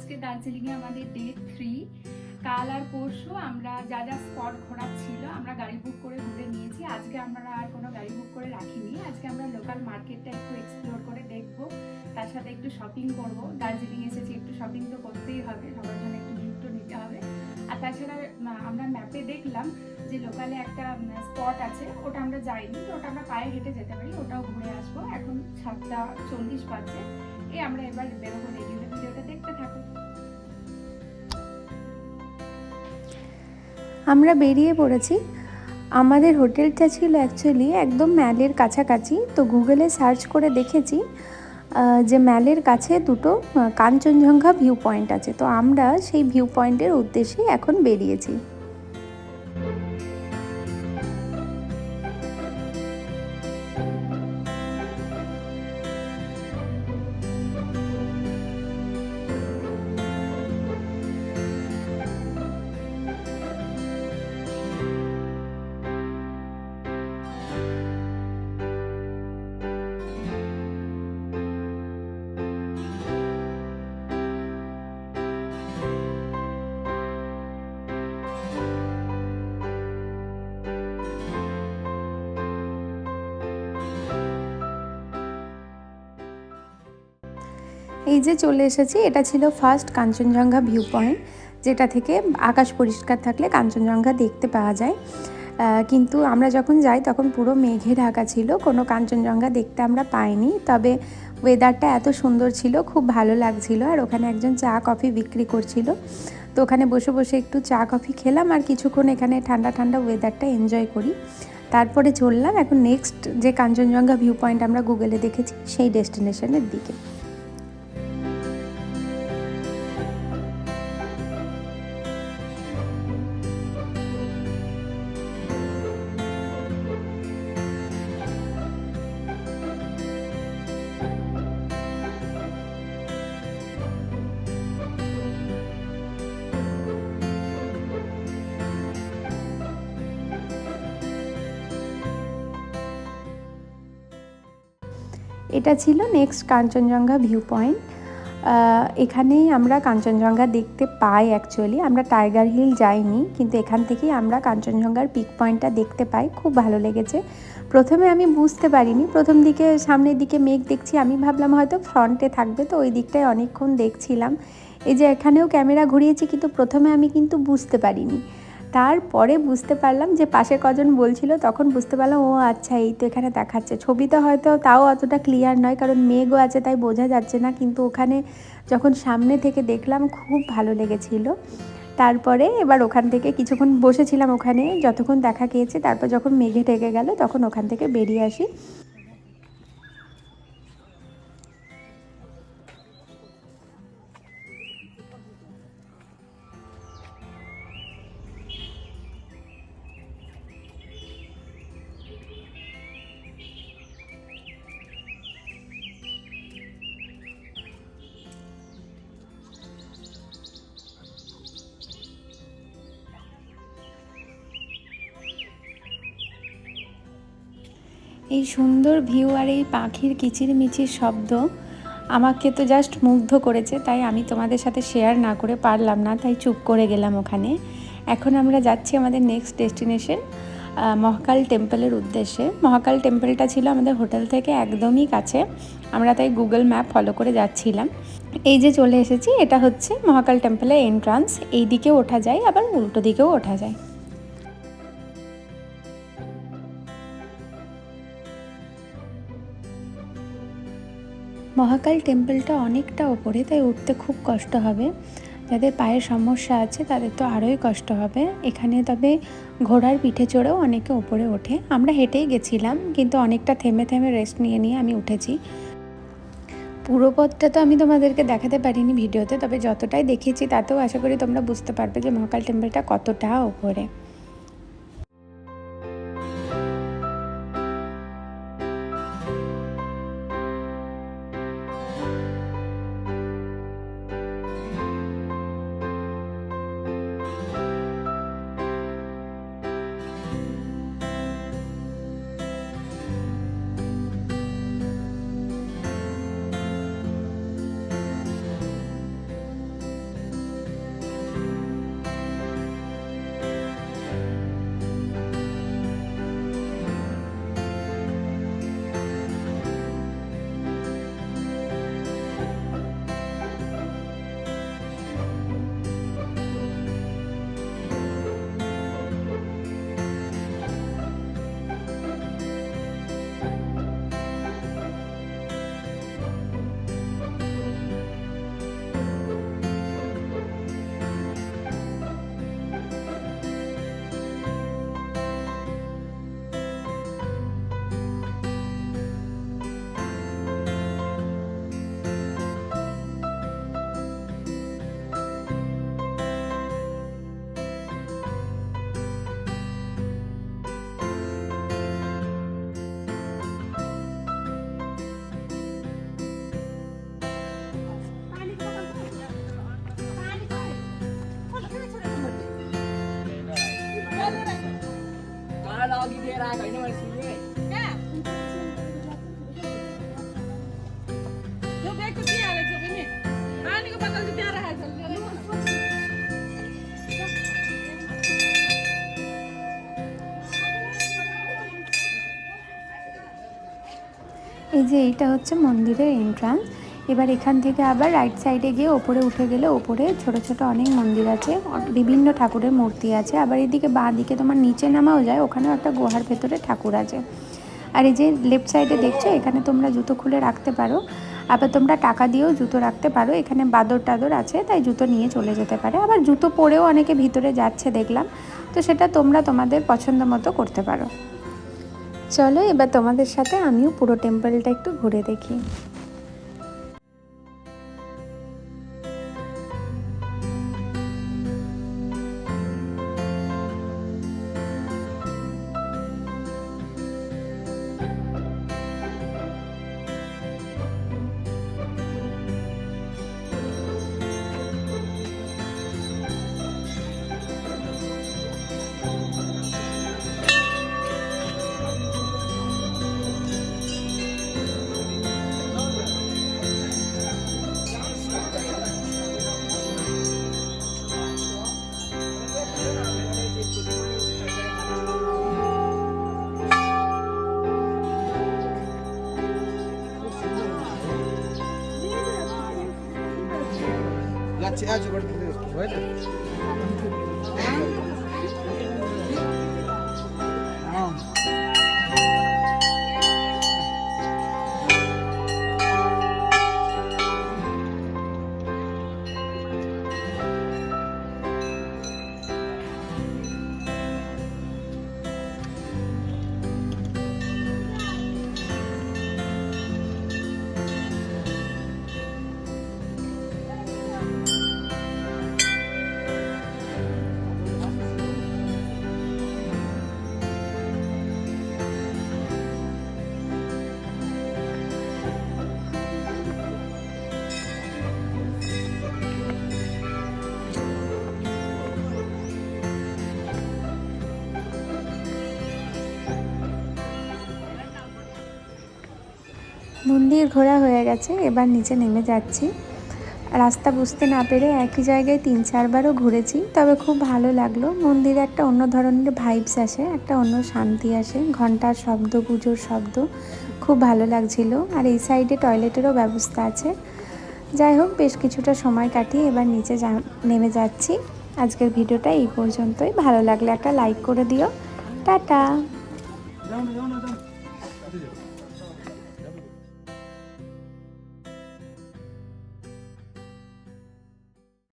আজকে দার্জিলিংয়ে আমাদের ডে 3। কাল আর পরশু আমরা যা যা স্পট ঘোরার ছিল আমরা গাড়ি বুক করে ঘুরে নিয়েছি। আজকে আমরা আর কোনো গাড়ি বুক করে রাখিনি। আজকে আমরা লোকাল মার্কেটটা একটু এক্সপ্লোর করে দেখবো, তার সাথে একটু শপিং করবো। দার্জিলিং এসেছি, একটু শপিং তো করতেই হবে, সবার জন্য একটু গিফটও নিতে হবে। আর তাছাড়া আমরা ম্যাপে দেখলাম যে লোকালে একটা স্পট আছে, ওটা আমরা যাইনি, তো ওটা আমরা পায়ে হেঁটে যেতে পারি, ওটাও ঘুরে আসবো। এখন 7:40 বাজছে। আমরা এবার বেরোবো, রেডি হয়ে ভিডিওটা দেখতে থাকো। আমরা বেরিয়ে পড়েছি। আমাদের হোটেলটা ছিল অ্যাকচুয়ালি একদম ম্যালের কাছাকাছি। তো গুগলে সার্চ করে দেখেছি যে ম্যালের কাছে দুটো কাঞ্চনজঙ্ঘা ভিউ পয়েন্ট আছে। তো আমরা সেই ভিউ পয়েন্টের উদ্দেশ্যে এখন বেরিয়েছি। এই যে চলে এসেছি, এটা ছিল ফার্স্ট কাঞ্চনজঙ্ঘা ভিউ পয়েন্ট, যেটা থেকে আকাশ পরিষ্কার থাকলে কাঞ্চনজঙ্ঘা দেখতে পাওয়া যায়। কিন্তু আমরা যখন যাই তখন পুরো মেঘে ঢাকা ছিল, কোনো কাঞ্চনজঙ্ঘা দেখতে আমরা পাইনি। তবে ওয়েদারটা এত সুন্দর ছিল, খুব ভালো লাগছিল। আর ওখানে একজন চা কফি বিক্রি করছিল, তো ওখানে বসে বসে একটু চা কফি খেলাম আর কিছুক্ষণ এখানে ঠান্ডা ঠান্ডা ওয়েদারটা এনজয় করি। তারপরে চললাম এখন নেক্সট যে কাঞ্চনজঙ্ঘা ভিউ পয়েন্ট আমরা গুগলে দেখেছি সেই ডেস্টিনেশনের দিকে। এটা ছিল নেক্সট কাঞ্চনজঙ্ঘা ভিউ পয়েন্ট। এখানেই আমরা কাঞ্চনজঙ্ঘা দেখতে পাই। অ্যাকচুয়ালি আমরা টাইগার হিল যাইনি, কিন্তু এখান থেকেই আমরা কাঞ্চনজঙ্ঘার পিক পয়েন্টটা দেখতে পাই। খুব ভালো লেগেছে। প্রথমে আমি বুঝতে পারিনি, প্রথম দিকে সামনের দিকে মেঘ দেখছি, আমি ভাবলাম হয়তো ফ্রন্টে থাকবে, তো ওই দিকটায় অনেকক্ষণ দেখছিলাম। এই যে এখানেও ক্যামেরা ঘুরিয়েছি, কিন্তু প্রথমে আমি কিন্তু বুঝতে পারিনি। তারপরে বুঝতে পারলাম যে পাশে কজন বলছিল, তখন বুঝতে পারলাম ও আচ্ছা এই তো এখানে দেখাচ্ছে। ছবিতে হয়তো তাও অতটা ক্লিয়ার নয়, কারণ মেঘও আছে তাই বোঝা যাচ্ছে না, কিন্তু ওখানে যখন সামনে থেকে দেখলাম খুব ভালো লেগেছিল। তারপরে এবার ওখান থেকে কিছুক্ষণ বসেছিলাম ওখানে, যতক্ষণ দেখা গিয়েছে। তারপর যখন মেঘে ঢেকে গেল তখন ওখান থেকে বেরিয়ে আসি। এই সুন্দর ভিউ আর এই পাখির কিচিরমিচির শব্দ আমাকে তো জাস্ট মুগ্ধ করেছে, তাই আমি তোমাদের সাথে শেয়ার না করে পারলাম না, তাই চুপ করে গেলাম ওখানে। এখন আমরা যাচ্ছি আমাদের নেক্সট ডেস্টিনেশন মহাকাল টেম্পলের উদ্দেশ্যে। মহাকাল টেম্পলটা ছিল আমাদের হোটেল থেকে একদমই কাছে, আমরা তাই গুগল ম্যাপ ফলো করে যাচ্ছিলাম। এই যে চলে এসেছি, এটা হচ্ছে মহাকাল টেম্পলের এন্ট্রান্স। এই দিকেও ওঠা যায়, আবার উল্টো দিকেও ওঠা যায়। মহাকাল টেম্পলটা অনেকটা ওপরে, তাই উঠতে খুব কষ্ট হবে। যাদের পায়ের সমস্যা আছে তাদের তো আরোই কষ্ট হবে এখানে। তবে ঘোড়ার পিঠে চড়েও অনেকে ওপরে ওঠে। আমরা হেঁটেই গেছিলাম, কিন্তু অনেকটা থেমে থেমে রেস্ট নিয়ে নিয়ে আমি উঠেছি। পুরো পথটা তো আমি তোমাদেরকে দেখাতে পারিনি ভিডিওতে, তবে যতটাই দেখেছি তাতেও আশা করি তোমরা বুঝতে পারবে যে মহাকাল টেম্পলটা কতটা ওপরে। กับอินโนเวทีฟด้วยแก้लोग एक कुछ नहीं आ रहे थे नहीं आने को पता नहीं क्या रहा है चल रहा এই যে এইটা হচ্ছে মন্দিরের এন্ট্রান্স। এবার এখান থেকে আবার রাইট সাইডে গিয়ে ওপরে উঠে গেলে ওপরে ছোট ছোট অনেক মন্দির আছে, বিভিন্ন ঠাকুরের মূর্তি আছে। আবার এদিকে বাঁ দিকে তোমার নিচে নামাও যায়, ওখানেও একটা গুহার ভেতরে ঠাকুর আছে। আর এই যে লেফট সাইডে দেখছো, এখানে তোমরা জুতো খুলে রাখতে পারো, আবার তোমরা টাকা দিয়েও জুতো রাখতে পারো। এখানে বাদর টাদর আছে, তাই জুতো নিয়ে চলে যেতে পারে। আবার জুতো পরেও অনেকে ভিতরে যাচ্ছে দেখলাম, তো সেটা তোমরা তোমাদের পছন্দ মতো করতে পারো। চলো এবার তোমাদের সাথে আমিও পুরো টেম্পলটা একটু ঘুরে দেখি। গাছে আছে বাড়িতে হয় না মন্দির ঘোরা হয়ে গেছে, এবার নিচে নেমে যাচ্ছি। রাস্তা বুঝতে না পেরে একই জায়গায় 3-4বারও ঘুরেছি, তবে খুব ভালো লাগলো। মন্দিরে একটা অন্য ধরনের ভাইবস আসে, একটা অন্য শান্তি আসে, ঘন্টার শব্দ, পুজোর শব্দ, খুব ভালো লাগছিল। আর এই সাইডে টয়লেটেরও ব্যবস্থা আছে। যাই হোক, বেশ কিছুটা সময় কাটিয়ে এবার নিচে নেমে যাচ্ছি। আজকের ভিডিওটা এই পর্যন্তই। ভালো লাগলে একটা লাইক করে দিও। টাটা। যাও না